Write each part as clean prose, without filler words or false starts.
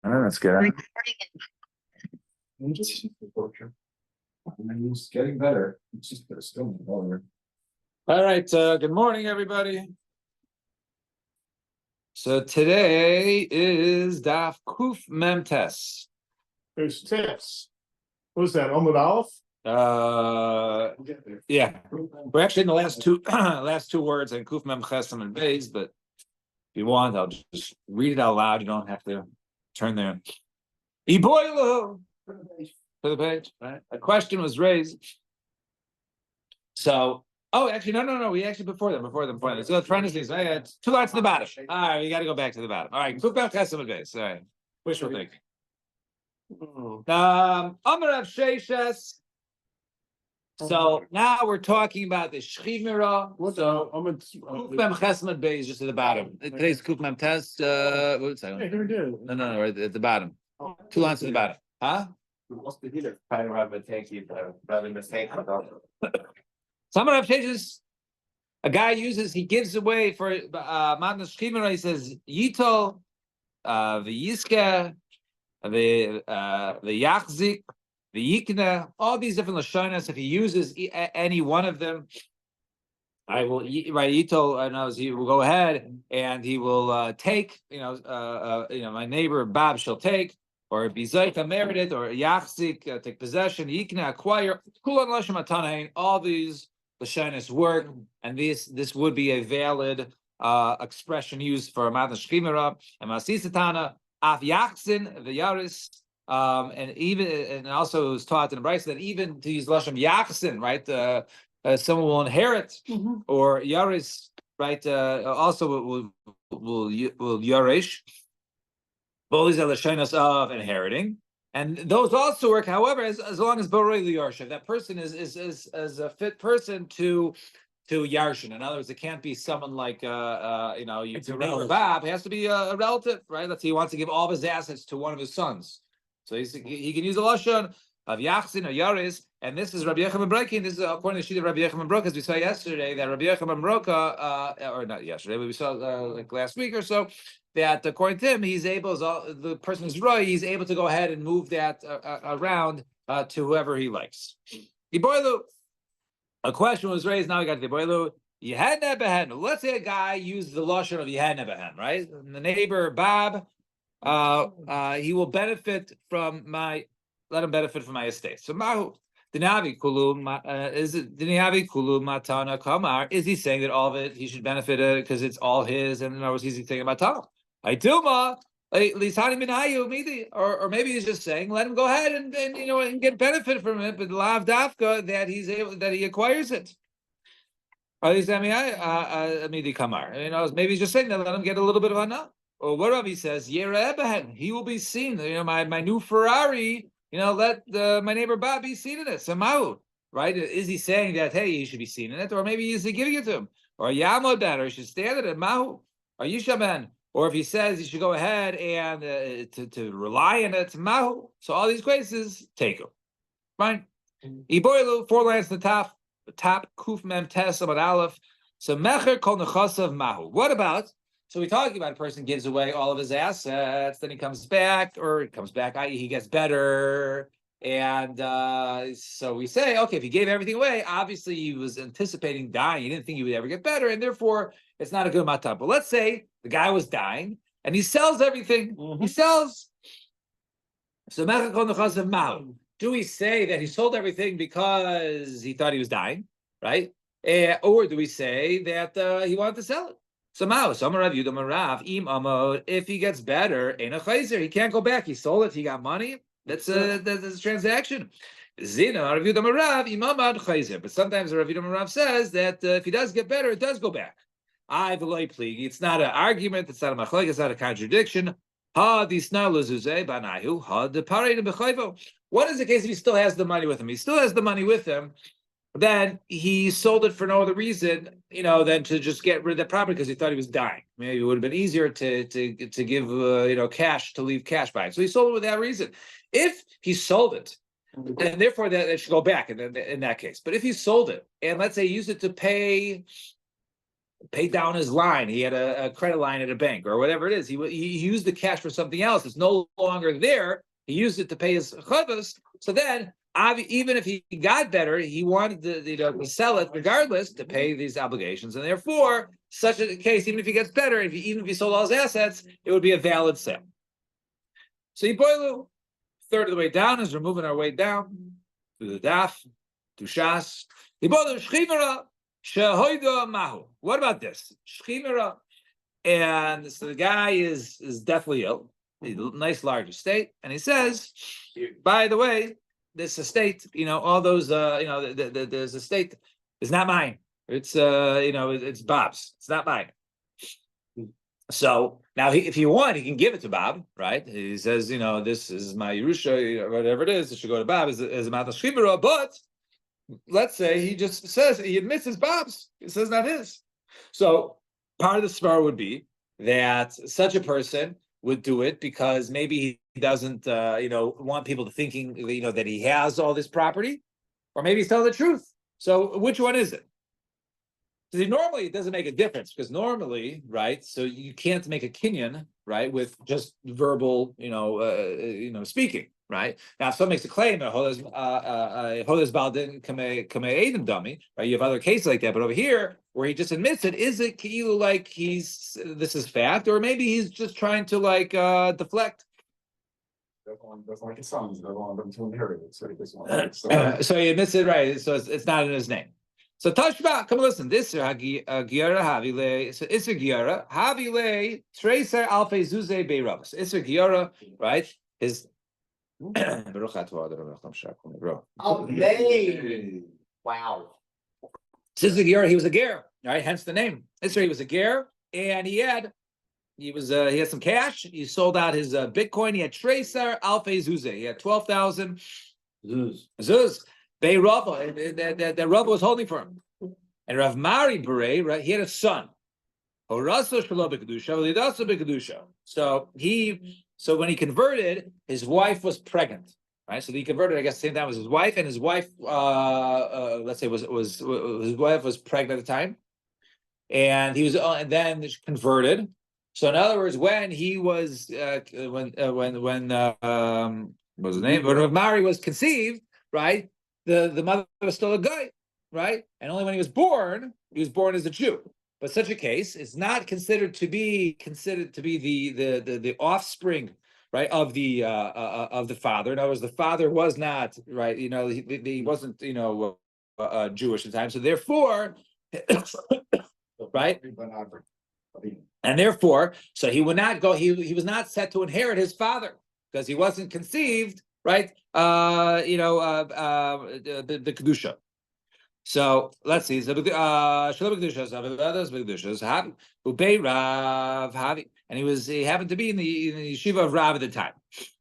Oh, that's good. It's getting better. It's just they're still better. All right. Good morning, everybody. So today is Daf Kuf Memtes. There's tips. What's that? Omud Aleph? Yeah. We're actually in the last two words in Kuf Mem Chesam and Beis, but if you want, I'll just read it out loud. You don't have to turn there. Iboilu to the page. Right? A question was raised. So, actually, no. We actually before them. So the parentheses. It's 2 lines to the bottom. All right, we got to go back to the bottom. All right, Kuf Mem Chesam and Beis. All right, wishful thinking. Amarav Sheishes. So now we're talking about the Shchimira. So Kuf Mem Chesam and Beis just at the bottom. Today's Kuf Mem Test. What's that? No, right at the bottom. 2 lines to the bottom. Huh? Some of Sheishes, a guy he gives away for Matan Shchimira. He says Yitol, the Yiska, the Yachzik, the Yikna, all these different Lashonas. If he uses any one of them, I will right. Yitol knows he will go ahead and he will take. My neighbor Bob shall take, or Bizaita merited, or Yachzik take possession. Yikna acquire. Kulan Lashon Matanain. All these Lashonas work, and this would be a valid expression used for Matan Shchimira and Masisatana. Af Yachzin the Yaris, and also it was taught in the Brisa that even to use Lashon Yachzin, right? Someone will inherit, or Yaris, right? Also will Yarish. Both these are Lashonos of inheriting, and those also work. However, as long as Borei Liyarshiv, that person is a fit person to Yarshin. In other words, it can't be someone like Bob. It has to be a relative, right? Let's say he wants to give all of his assets to one of his sons, so he can use a lashon of Yachzin or Yaris. And this is Rabbi Yechim Broka. This is according to the sheet of Rabbi Yechim Broka, as we saw yesterday. That Rabbi Yechim Broka, or not yesterday, but we saw like last week or so, that according to him, he's able, the person is right. He's able to go ahead and move that around to whoever he likes. Iboilu. A question was raised. Now we got the boilu. Yehedna behen. Let's say a guy used the lashon of Yehedna behen, right? And the neighbor Bob, he will benefit from my. Let him benefit from my estate. So mahu dinavi kulu is it dinavi kulu matana kamar? Is he saying that all of it he should benefit because it's all his? And in other words, he's saying matana. I do ma. Or maybe he's just saying, let him go ahead and get benefit from it, but lav dafka that he acquires it. Or maybe he's just saying that let him get a little bit of hana. Or what Rabbi says, he will be seen. My new Ferrari. Let my neighbor Bob be seen in it. Somehow, right? Is he saying that he should be seen in it, or maybe he's giving it to him, or yamod ben, or he should stand in it, mahu, or yishaben. Or if he says you should go ahead and to rely on it, mahu. So all these cases, take him. Fine. Iboilu, 4 lines to the top kuf mem tes about aleph. So mecher kol nechasav mahu. What about? So we're talking about a person gives away all of his assets, then he comes back, i.e. he gets better. And so we say, okay, if he gave everything away, obviously he was anticipating dying. He didn't think he would ever get better, and therefore it's not a good matam. But let's say the guy was dying, and he sells everything. He sells. So do we say that he sold everything because he thought he was dying, right? Or do we say that he wanted to sell it? If he gets better, he can't go back. He sold it. He got money. That's a transaction. But sometimes the Rav Yudam says that if he does get better, it does go back. It's not an argument. It's not a machlek. It's not a contradiction. What is the case if he still has the money with him? He still has the money with him. Then he sold it for no other reason, than to just get rid of the property because he thought he was dying. Maybe it would have been easier to give cash, to leave cash by. So he sold it with that reason. If he sold it, and therefore that should go back in that case. But if he sold it and let's say he used it to pay paid down his line. He had a credit line at a bank or whatever it is. He used the cash for something else. It's no longer there. He used it to pay his chavos. So then, even if he got better, he wanted to sell it regardless to pay these obligations. And therefore, such a case, even if he gets better, even if he sold all his assets, it would be a valid sale. So Yiboilu, third of the way down, as we're moving our way down through the daf, to Shas. Yiboilu shchimera shehoiga mahu. What about this? Shchimera. And so the guy is deathly ill, a nice large estate, and he says, by the way, this estate, all those, this estate is not mine. It's, it's Bob's. It's not mine. So now, if you want, he can give it to Bob, right? He says, this is my Yerusha, whatever it is. It should go to Bob as a Matan Shchimera. But let's say he just says he admits it's Bob's. He says not his. So part of the svar would be that such a person would do it because maybe he doesn't, want people to thinking, that he has all this property, or maybe he's telling the truth. So which one is it? Because normally it doesn't make a difference because normally, right? So you can't make a kinyan, right, with just verbal, speaking, right? Now, if someone makes a claim that hodes baldin kame aiden dummy, right? You have other cases like that, but over here where he just admits it, is it like this is fact, or maybe he's just trying to deflect? That's like his sons. They want them to inherit it. So he admits it, right? So it's not in his name. So Tashba, come listen. This is Giara Havile. So Isser Giara Havile Tracer Alfe Zuze Beirabas. Isser Giara, right? His Wow. Isser Giara, he was a ger, right? Hence the name. Isser, he was a ger, and he had some cash. He sold out his Bitcoin. He had Tracer Alfe Zuze. He had 12,000 zuz. They Rava, that Rava was holding for him. And Rav Mari Bere, right, he had a son. So when he converted, his wife was pregnant. Right? So he converted, I guess, the same time as his wife, and his wife, let's say, was his wife was pregnant at the time. And he was and then converted. So in other words, when he was what was his name? When Rav Mari was conceived, right? The mother was still a guy, right? And only when he was born as a Jew. But such a case is not considered to be the offspring, right, of the father. In other words, the father was not, right, he wasn't, Jewish at the time. So therefore, right? And therefore, so he would not go, he was not set to inherit his father because he wasn't conceived, right? The kedusha. So let's see. So and he happened to be in the yeshiva of Rav at the time,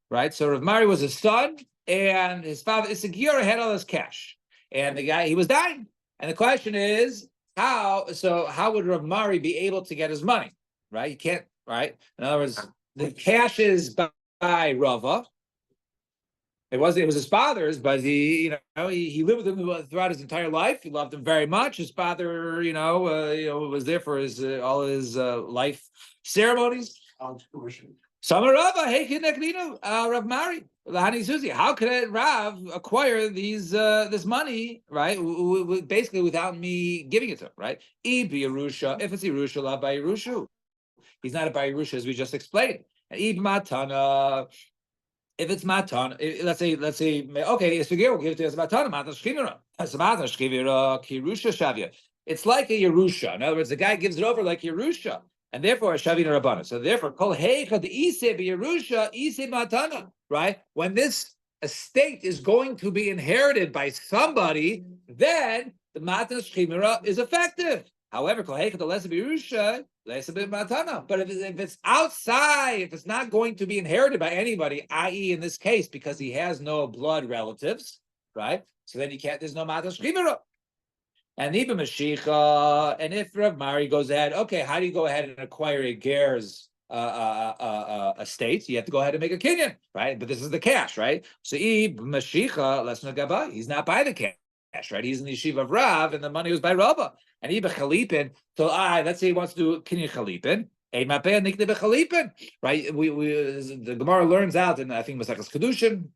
right? So Rav Mari was his son, and his father Issachar had all his cash, and the guy, he was dying, and the question is how would Rav Mari be able to get his money, right? He can't, right? In other words, the cash is by Rava. It was his father's, but he lived with him throughout his entire life. He loved him very much. His father, was there for his all his life ceremonies. Rav Mari, how could Rav acquire this money, right? Basically, without me giving it to him, right? If it's Yerusha, la by Yerushu. He's not a by Yerusha, as we just explained. And matana. If it's matan, let's say, okay, Esugir will give it to us matan, matan shchimera. As matan shchimera kirusha shavia. It's like a Yerusha. In other words, the guy gives it over like Yerusha, and therefore a shavina rabbana. So therefore, kol heichad ise Yerusha ise matana. Right? When this estate is going to be inherited by somebody, then the matan shchimera is effective. However, kol heichad less Yerusha. But if it's outside, if it's not going to be inherited by anybody, i.e., in this case, because he has no blood relatives, right? So then you can't. There's no matan shchimera. And even Mashiach, and if Rav Mari goes ahead, okay, how do you go ahead and acquire a ger's estate? You have to go ahead and make a kinyan, right? But this is the cash, right? So Mashiach, let's not gabay. He's not by the cash. right? He's in the yeshiva of Rav, and the money was by Rava. And he bechalipin. So let's say he wants to do kinyan chalipin. Right? The Gemara learns out, and I think Maseches Kedushin,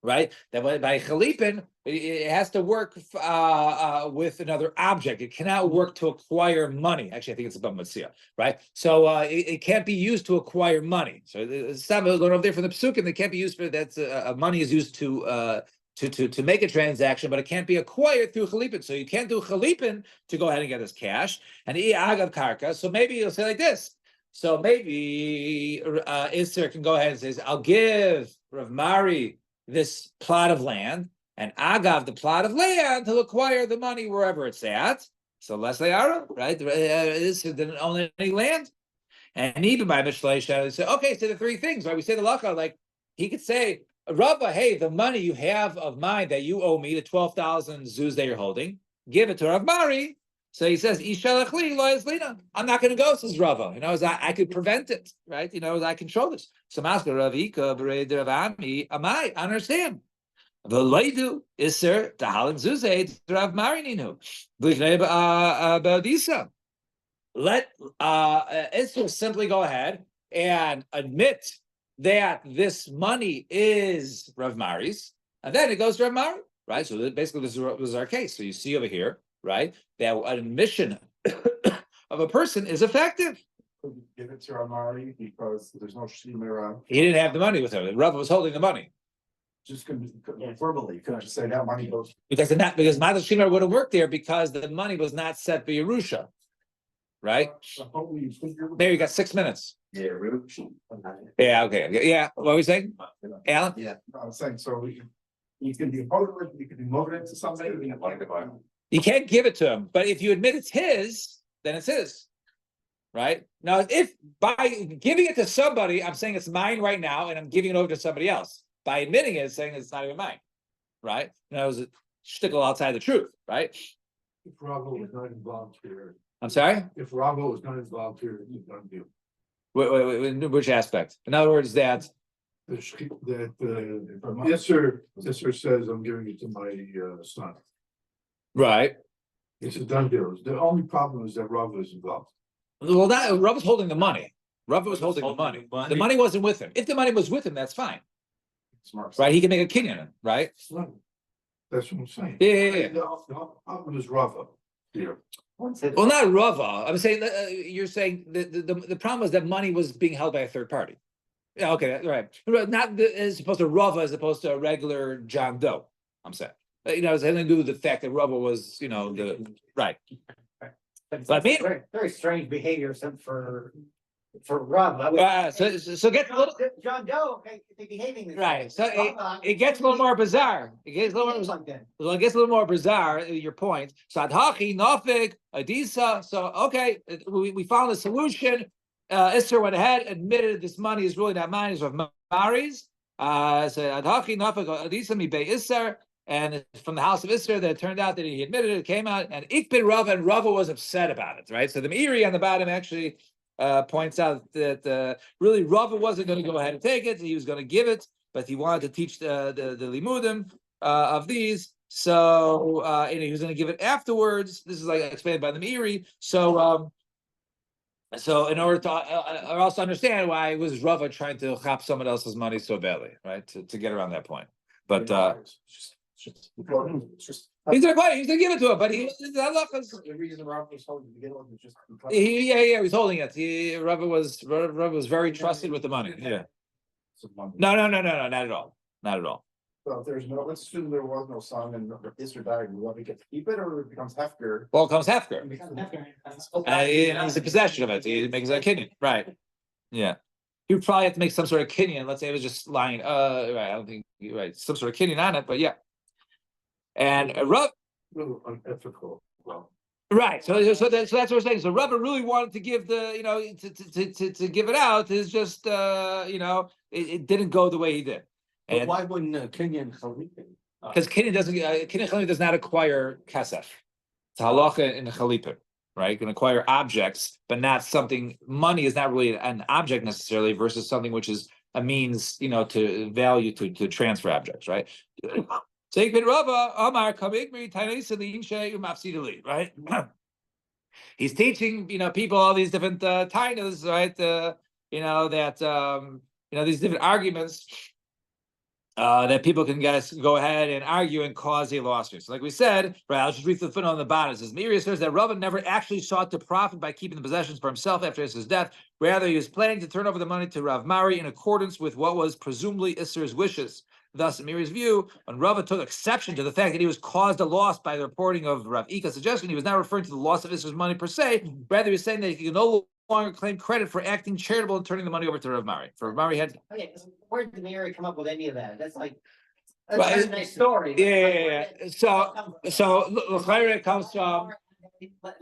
right? That by chalipin, it has to work with another object. It cannot work to acquire money. Actually, I think it's about Matzia, right? So it can't be used to acquire money. So some going over there from the Psukim, it can't be used for that. Money is used to make a transaction, but it can't be acquired through chalipin. So you can't do chalipin to go ahead and get this cash. And agav karka. So maybe you'll say like this. So maybe Isser can go ahead and say, "I'll give Rav Mari this plot of land, and agav the plot of land to acquire the money wherever it's at." So less they are, right? Isser didn't own any land, and even by Mishlei say, okay, so the three things, right? We say the lacha, like he could say, Rabba, hey, the money you have of mine that you owe me, the 12,000 zuz that you're holding, give it to Rav Mari. So he says, I'm not going to go, says Rava. I could prevent it, right? I control this. So Master Ravika, I understand. The Leidu is sir, the Halim Zuzay, Rav Mari Ninu. Let Esther simply go ahead and admit that this money is Rav Mari's, and then it goes to Rav Mari, right? So basically, this was our case. So you see over here, right, that an admission of a person is effective. Give it to Amari because there's no shimera. He didn't have the money with him. Rav was holding the money. Just verbally, you couldn't just say that money goes. Because Madal Shimmer would have worked there because the money was not set by Yerusha, right? There, you got 6 minutes. Yeah, really? Yeah, okay. Yeah, what were we saying? Alan? Yeah, no, I'm saying, so you can be opposed, you can be moving to somebody. You can't give it to him, but if you admit it's his, then it's his, right? Now, if by giving it to somebody, I'm saying it's mine right now, and I'm giving it over to somebody else. By admitting it, saying it's not even mine, right? That was a shtickle outside the truth, right? If Rava was not involved here, I'm sorry? if Rava was not involved here, he's done deal. Which aspect? In other words, that Isser says, I'm giving it to my son. right. It's a done deal. The only problem is that Rava is involved. Well, Rav was holding the money. Rav was holding the money. The money wasn't with him. If the money was with him, that's fine. Smart. Right? He can make a kinyan, right? That's what I'm saying. Yeah. The problem is Rava here. Well, not Rava. I'm saying you're saying the problem is that money was being held by a third party. Yeah, okay, right. Not as opposed to Rava as opposed to a regular John Doe. I'm saying, it has nothing to do with the fact that Rava was, the right. But very strange behavior for Rob. So get a little John Doe, they behaving this right. way. So it gets a little more bizarre. It gets a little more bizarre. Your point. So Adhachi, Nafik, Adisa. So okay, we found a solution. Esther went ahead, admitted this money is really not mine, it's of Mari's. So Adhachi, Nafik, Adisa, Mi Bei Isser. And from the house of Isser, that it turned out that he admitted it, came out, and Ikbid Rava, and Rava was upset about it, right? So the Meiri on the bottom actually points out that really Rava wasn't going to go ahead and take it; he was going to give it, but he wanted to teach the limudim of these, so he was going to give it afterwards. This is like explained by the Meiri. So in order to also understand why it was Rava trying to chop someone else's money so badly, right? To get around that point, but. He's gonna give it to him, but The reason Rob was holding to begin with is just. he's holding it. Rava was very trusted with the money. Yeah. No, not at all. Not at all. So if there's no, let's assume there was no son and Isser died, we want to get to keep it, or it becomes Hefker? Well, it comes Hefker. He's in possession of it. He makes a kinyan, right? Yeah. You would probably have to make some sort of kinyan. Let's say it was just lying. Right. I don't think you're right. Some sort of kinyan on it, but yeah. And Rav, unethical. Well, right. So that's what we're saying. So Rav really wanted to give to give it out. Is just it didn't go the way he did. But why wouldn't Kenyan Chalipin? Because Kenyan does not acquire kasef. It's halacha in the Chalipin, right? Can acquire objects, but not something. Money is not really an object necessarily, versus something which is a means, to value to transfer objects, right? Take it Rava, Amar Kamikmi, Tainisa, Linshe, Umafsidali, right? He's teaching, people all these different tainas, right? These different arguments that people can go ahead and argue and cause a lawsuit. So like we said, right, I'll just read the footnote on the bottom. It says, Miri says that Rava never actually sought to profit by keeping the possessions for himself after his death. Rather, he was planning to turn over the money to Rav Mari in accordance with what was presumably Isser's wishes. Thus, in Miri's view, when Rava took exception to the fact that he was caused a loss by the reporting of Rav Ika's suggestion, he was not referring to the loss of Isser's money per se. Rather, he was saying that he could no longer claim credit for acting charitable and turning the money over to Rav Mari. For Rav Mari had... Okay, where did Mary come up with any of that? That's like, Well, that's a nice story. Yeah. So L'chaira comes from...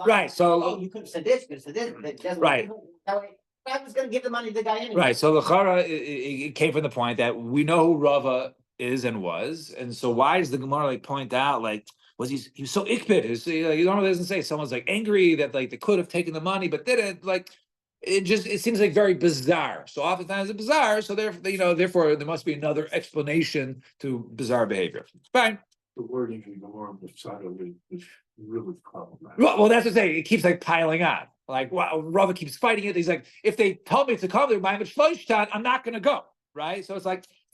Right, so... You could have said this, that doesn't. Right. I was gonna give the money to the guy anyway. Right, so L'chaira, it came from the point that we know who Rava is and was, and so why does the Gemara point out he was so ikbid? He normally doesn't say someone's angry that they could have taken the money but didn't. It seems very bizarre. So oftentimes it's bizarre. So therefore there must be another explanation to bizarre behavior. Fine. The wording in the Gemara beside of it is really problematic. Well, that's what I'm saying. It keeps piling on. Rava keeps fighting it. He's if they tell me to come, I'm not going to go. Right. So it's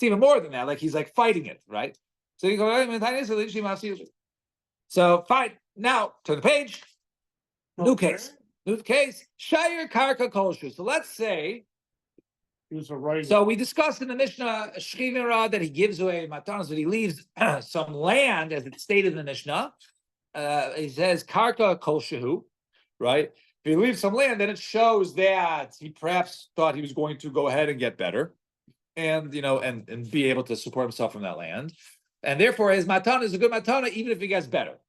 even more than that. He's fighting it. Right. So you go. So fine. Now turn the page. New case. Shire karka kolshu. So let's say. So we discussed in the Mishnah Shchimera that he gives away matanos, but he leaves some land, as it's stated in the Mishnah. He says karka kolshu, right? If he leaves some land, then it shows that he perhaps thought he was going to go ahead and get better, and and be able to support himself from that land, and therefore his matana is a good matana, even if he gets better.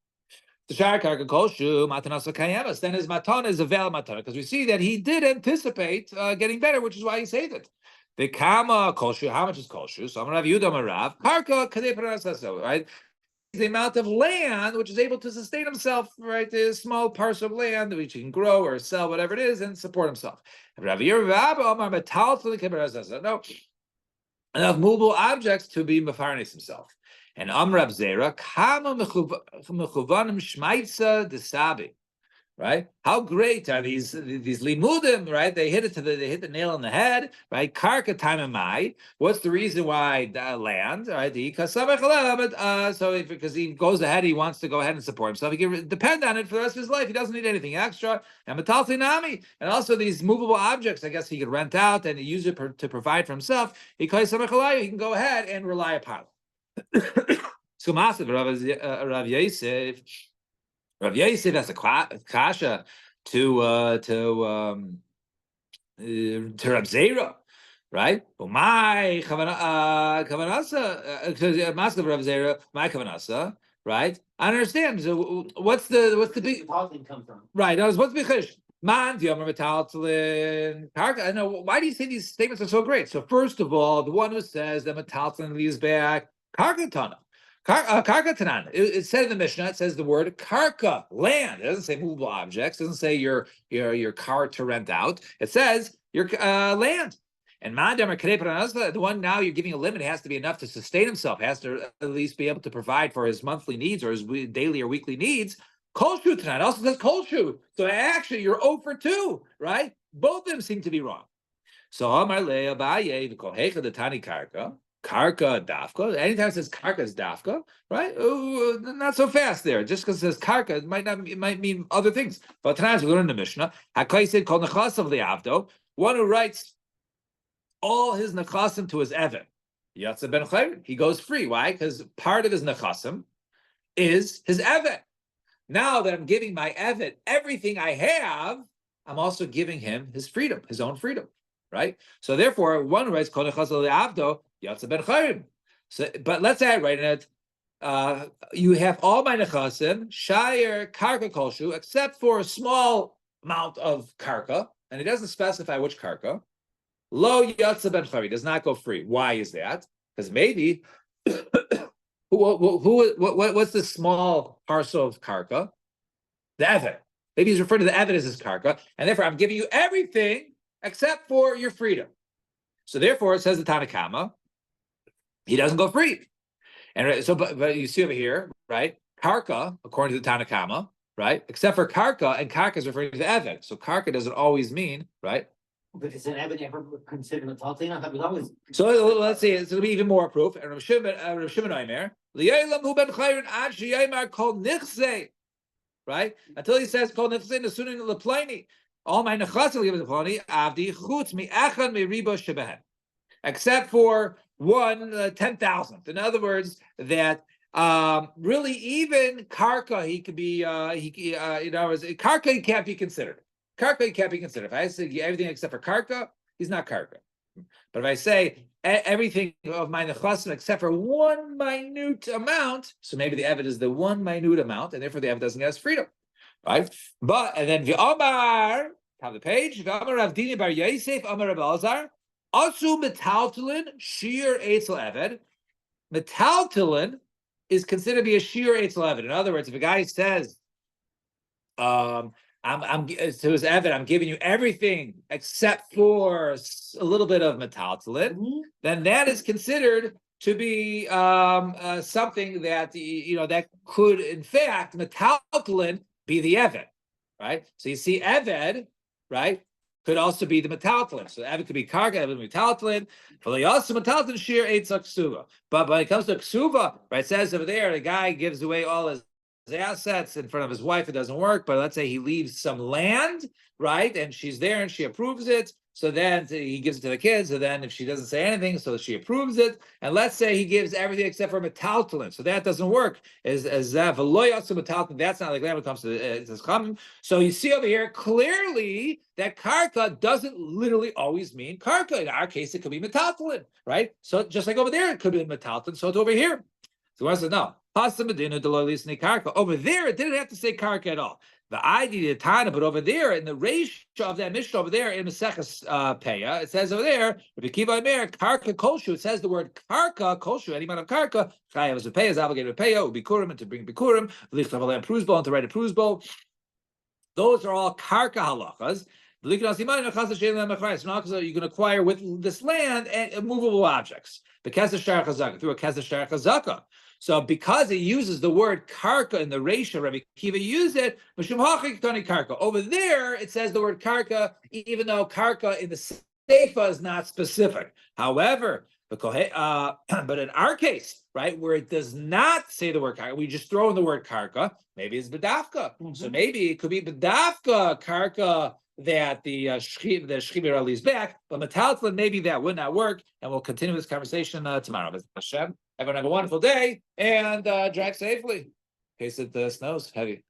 The shar karka kolshu matanasa kayamas. Then his matana is a valid matana because we see that he did anticipate getting better, which is why he saved it. The kama kolshu. How much is kolshu? So I'm gonna have Yudam Arav karka kadei parasasa, right? The amount of land which is able to sustain himself, right? A small parcel of land which he can grow or sell, whatever it is, and support himself. No, enough movable objects to be mefarnes himself. And Amrab Zera, kama mechuvanim shmaitza desabi, right? How great are these limudim, right? They hit the nail on the head, right? Karka taimamai. What's the reason why land, right? Because he goes ahead, he wants to go ahead and support himself. He can depend on it for the rest of his life. He doesn't need anything extra. And matalti and also these movable objects, I guess he could rent out and use it to provide for himself. Because he can go ahead and rely upon it. So massive Rav Yosef. Rav Yosef has a kasha to Rav Zera, right? Well, my kavanasa, mask of Rav Zera, my kavanasa, right? I understand. So what's the big come from? Right. What's the big question? Man, I know. Why do you say these statements are so great? So first of all, the one who says that metaltalin leaves back karka tana. Karka tanan. It said in the Mishnah. It says the word karka, land. It doesn't say movable objects. It doesn't say your car to rent out. It says your land. And the one now you're giving a limit. It has to be enough to sustain himself. Has to at least be able to provide for his monthly needs or his daily or weekly needs. Kolshu tonight also says kolshu. So actually, you're 0 for 2, right? Both of them seem to be wrong. So Amar le Abaye v'kohecha the tani karka. Karka dafka. Anytime it says karka is dafka, right? Oh, not so fast there. Just because it says karka, it might mean other things. But tonight we learn in the Mishnah. Hakai said called nechasav liavdo. One who writes all his nechasim to his eved. Yatsa ben chayrin. He goes free. Why? Because part of his nechasim is his eved. Now that I'm giving my eved everything I have, I'm also giving him his freedom, his own freedom. Right? So therefore, one writes kol nechasav liavdo. Yatsa ben chayrim. So, but let's say I write in it, you have all my nechasim, shire karka kolshu, except for a small amount of karka, and it doesn't specify which karka. Lo yatsa ben chayrim, does not go free. Why is that? Because maybe what's the small parcel of karka? The eved. Maybe he's referring to the eved as his karka, and therefore I'm giving you everything except for your freedom. So therefore, it says the Tanakama, he doesn't go free. And so, but you see over here, right? Karka, according to the Tanakama, right? Except for Karka, and Karka is referring to Eved. So Karka doesn't always mean, right? But is an evidence ever considered a taltina? That was always. So let's see, it's going to be even more proof. And Rav Shimon Omer, Li'elam hu ben chayrin ad sheyamar kol nichse, right? Until he says kol nichse nesunin leplani. All my nechasim given to Plani, avdi chutz mi echad mi ribo shebehen. Except for 1/10,000th. In other words, that really even karka he could be in other words, karka he can't be considered. Karka he can't be considered. If I say everything except for karka, he's not karka. But if I say everything of my nechasim except for one minute amount, so maybe the Eved is the one minute amount, and therefore the Eved doesn't get his freedom, right? But and then v'amar, top of the page, v'amar Rav Dini bar Yosef, amar Rav Elazar, asu metaltalin shir eitzel Eved. Metaltalin is considered to be a shir eitzel Eved. In other words, if a guy says, I'm to his Eved, I'm giving you everything except for a little bit of metaltalin, then that is considered to be something that that could in fact metaltalin be the Eved, right? So you see Eved, right, could also be the metaltalin. So Eved could be karka, Eved could be metaltalin. But also metaltalin shir eitzak ksuva. But when it comes to ksuva, right, it says over there the guy gives away all his assets in front of his wife, it doesn't work. But let's say he leaves some land, right, and she's there and she approves it. So then he gives it to the kids. So then if she doesn't say anything, so she approves it. And let's say he gives everything except for metaltalin. So that doesn't work. As metaltalin, that's not like that when it comes to it's common. So you see over here clearly that karka doesn't literally always mean karka. In our case, it could be metaltalin, right? So just like over there, it could be metaltalin. So it's over here. So I said no. Over there, it didn't have to say karka at all. The idea of Tana, but over there in the ratio of that Mishnah over there in Maseches Peya, it says over there, if you keep on there, karka kolshu, it says the word karka kolshu, any amount of karka, chayav is a pay, is obligated to pay, will be kurim, and to bring bikurim, lift of a land prusbo, and to write a prusbo. Those are all karka halachas. So you can acquire with this land and movable objects. Through a kesef shar chazaka. So because it uses the word karka in the ratio, Rabbi Kiva used it. Over there, it says the word karka, even though karka in the seifa is not specific. However, but in our case, right, where it does not say the word karka, we just throw in the word karka. Maybe it's bedafka. So maybe it could be bedafka karka that the shchibir ali is back, but metaltalin maybe that would not work. And we'll continue this conversation tomorrow. Hashem. Everyone have a wonderful day and drive safely in case it snows heavy.